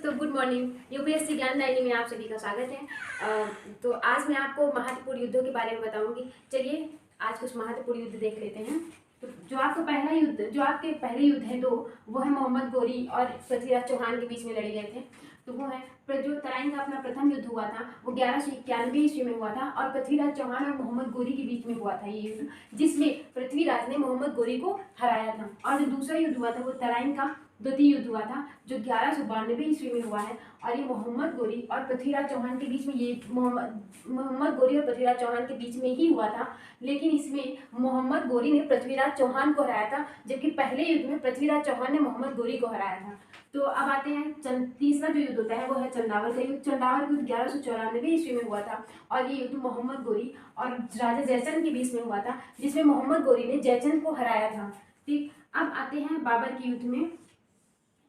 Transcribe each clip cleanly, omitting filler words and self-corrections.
दोस्तों, good morning. UPSC ज्ञानदायिनी में आप सभी का स्वागत है। तो आज मैं आपको महत्वपूर्ण युद्धों के बारे में बताऊंगी। चलिए आज कुछ महत्वपूर्ण युद्ध देख लेते हैं। तो जो आपके पहले युद्ध है तो वो है मोहम्मद गोरी और पृथ्वीराज चौहान के बीच में लड़े गए थे। तो वो है जो तराइन का अपना प्रथम युद्ध हुआ था वो 1191 ईस्वी में हुआ था और पृथ्वीराज चौहान और मोहम्मद गोरी के बीच में हुआ था ये युद्ध, जिसमें पृथ्वीराज ने मोहम्मद गोरी को हराया था। और जो दूसरा युद्ध हुआ था वो तराइन का द्वितीय युद्ध हुआ था जो 1192 ईस्वी में हुआ है। और ये मोहम्मद गोरी और पृथ्वीराज चौहान के बीच में ये मोहम्मद गोरी और पृथ्वीराज चौहान के बीच में ही हुआ था। लेकिन इसमें मोहम्मद गोरी ने पृथ्वीराज चौहान को हराया था, जबकि पहले युद्ध में पृथ्वीराज चौहान ने मोहम्मद गोरी को हराया था। तो अब आते हैं तीसरा जो युद्ध होता है वो है चंदावर का युद्ध। चंदावर का युद्ध 1194 ईस्वी में हुआ था और ये युद्ध मोहम्मद गोरी और राजा जयचंद के बीच में हुआ था, जिसमें मोहम्मद गोरी ने जयचंद को हराया था। ठीक, अब आते हैं बाबर के युद्ध में।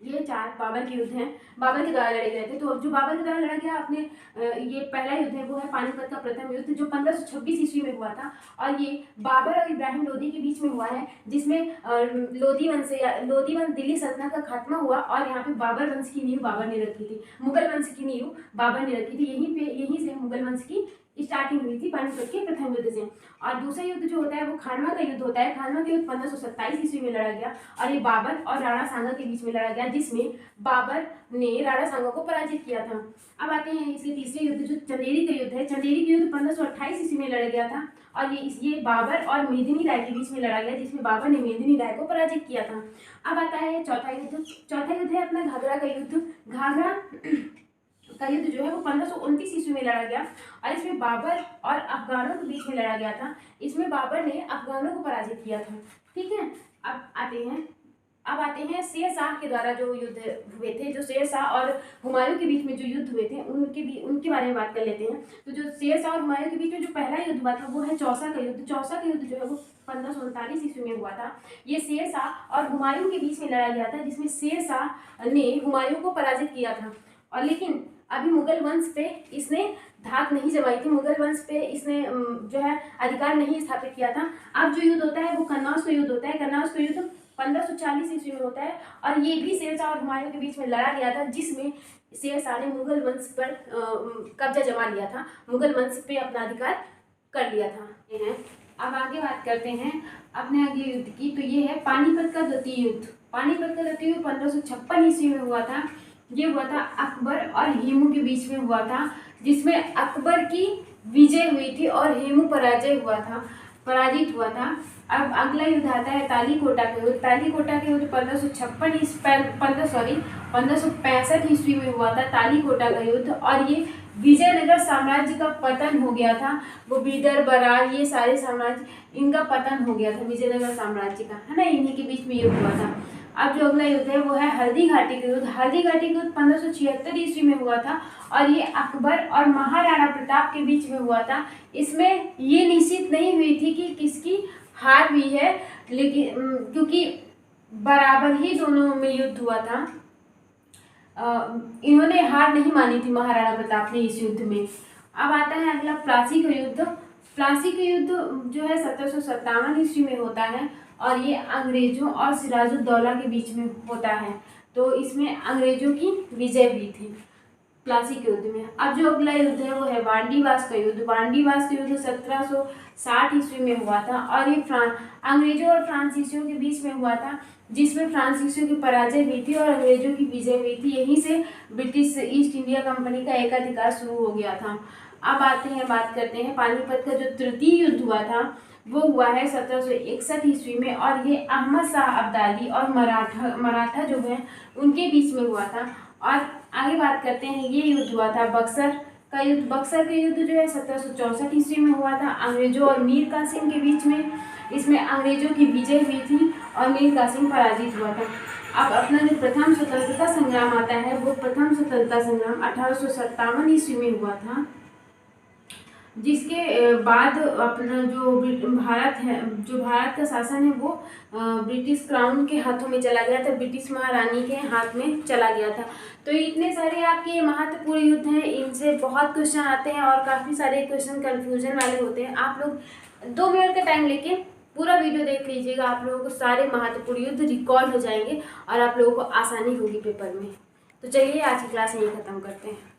ये चार बाबर के युद्ध हैं, बाबर के द्वारा लड़े गए थे। तो जो बाबर के द्वारा लड़ा गया अपने ये पहला युद्ध है वो है पानीपत का प्रथम युद्ध जो 1526 ईस्वी में हुआ था। और ये बाबर और इब्राहिम लोदी के बीच में हुआ है, जिसमें लोदी वंश दिल्ली सल्तनत का खात्मा हुआ और यहाँ पे बाबर वंश की नींव बाबर ने रखी थी, मुगल वंश की नींव बाबर ने रखी थी। यहीं से मुगल वंश की स्टार्टिंग हुई थी पानीपत के प्रथम युद्ध से। और दूसरा युद्ध जो होता है वो खानवा का युद्ध होता है। खानवा का युद्ध 1527 ईस्वी में लड़ा गया और ये बाबर और राणा सांगा के बीच में लड़ा गया, जिसमें बाबर ने राणा सांगा को पराजित किया था। अब आते हैं इसके तीसरे युद्ध जो चंदेरी का युद्ध है। चंदेरी का युद्ध 1528 ईस्वी में लड़ा गया था और ये बाबर और मेदिनी राय के बीच में लड़ा गया, जिसमें बाबर ने मेदिनी राय को पराजित किया था। अब आता है चौथा युद्ध। चौथा युद्ध है अपना घाघरा का युद्ध। घाघरा का युद्ध जो है वो 1529 ईस्वी में लड़ा गया और इसमें बाबर और अफगानों के बीच में लड़ा गया था। इसमें बाबर ने अफगानों को पराजित किया था। ठीक है, अब आते हैं शेर शाह के द्वारा जो युद्ध हुए थे, जो शेर शाह और हुमायूं के बीच में जो युद्ध हुए थे उनके बारे में बात कर लेते हैं। तो जो शेर शाह और हुमायूं के बीच में जो पहला युद्ध हुआ था वो है चौसा का युद्ध। चौसा का युद्ध जो है वो 1539 ईस्वी में हुआ था। ये शेर शाह और हुमायूं के बीच में लड़ा गया था, जिसमें शेर शाह ने हुमायूं को पराजित किया था। और लेकिन अभी मुगल वंश पे इसने धाक नहीं जमाई थी, मुगल वंश पे इसने जो है अधिकार नहीं स्थापित किया था। अब जो युद्ध होता है वो कन्नौज का युद्ध होता है। कन्नौज का युद्ध 1540 ईस्वी में होता है और ये भी शेर शाह और हुमायूं के बीच में लड़ा गया था, जिसमें शेर शाह ने मुगल वंश पर कब्जा जमा लिया था, मुगल वंश पे अपना अधिकार कर लिया था। अब आगे बात करते हैं अपने अगले युद्ध की। तो ये है पानीपत का द्वितीय युद्ध। पानीपत का द्वितीय युद्ध 1556 ईस्वी में हुआ था। ये हुआ था अकबर और हेमू के बीच में हुआ था, जिसमें अकबर की विजय हुई थी और हेमू पराजित हुआ था। अब अगला युद्ध आता है तालीकोटा का युद्ध। तालीकोटा का युद्ध 1565 ईस्वी में हुआ था तालीकोटा का युद्ध। और ये विजयनगर साम्राज्य का पतन हो गया था। वो बीदर, बरार, ये सारे साम्राज्य इनका पतन हो गया था, विजयनगर साम्राज्य का, है ना, इन्हीं के बीच में युद्ध हुआ था। अब जो अगला युद्ध है वो है हल्दी घाटी का युद्ध। हल्दी घाटी का युद्ध 1576 ईस्वी में हुआ था और ये अकबर और महाराणा प्रताप के बीच में हुआ था। इसमें ये निश्चित नहीं हुई थी कि किसकी हार हुई है, लेकिन क्योंकि बराबर ही दोनों में युद्ध हुआ था। इन्होंने हार नहीं मानी थी महाराणा प्रताप ने इस युद्ध में। अब आता है अगला प्लासी का युद्ध। प्लासी का युद्ध जो है 1757 ईस्वी में होता है और ये अंग्रेजों और सिराजुद्दौला के बीच में होता है। तो इसमें अंग्रेजों की विजय हुई थी प्लासी के युद्ध में। अब जो अगला युद्ध है वो है वांडीवास का युद्ध। वांडीवास का युद्ध 1760 ईस्वी में हुआ था और ये अंग्रेजों और फ्रांसीसियों के बीच में हुआ था, जिसमें फ्रांसीसियों की पराजय हुई थी और अंग्रेजों की विजय हुई थी। यहीं से ब्रिटिश ईस्ट इंडिया कंपनी का एकाधिकार शुरू हो गया था। अब बात करते हैं पानीपत का जो तृतीय युद्ध हुआ था वो हुआ है 1761 ईस्वी में और ये अहमद शाह अब्दाली और मराठा जो है उनके बीच में हुआ था। और आगे बात करते हैं ये युद्ध हुआ था बक्सर का युद्ध। बक्सर का युद्ध जो है 1764 ईस्वी में हुआ था अंग्रेजों और मीर कासिम के बीच में। इसमें अंग्रेजों की विजय हुई थी और मीर कासिम पराजित हुआ था। अब अपना जो प्रथम स्वतंत्रता संग्राम आता है वो प्रथम स्वतंत्रता संग्राम 1857 ईस्वी में हुआ था, जिसके बाद अपना जो भारत का शासन है वो ब्रिटिश क्राउन के हाथों में चला गया था, ब्रिटिश महारानी के हाथ में चला गया था। तो इतने सारे आपके महत्वपूर्ण युद्ध हैं, इनसे बहुत क्वेश्चन आते हैं और काफ़ी सारे क्वेश्चन कन्फ्यूजन वाले होते हैं। आप लोग 2 मिनट का टाइम लेके पूरा वीडियो देख लीजिएगा, आप लोगों को सारे महत्वपूर्ण युद्ध रिकॉल हो जाएंगे और आप लोगों को आसानी होगी पेपर में। तो चलिए आज की क्लास यहीं ख़त्म करते हैं।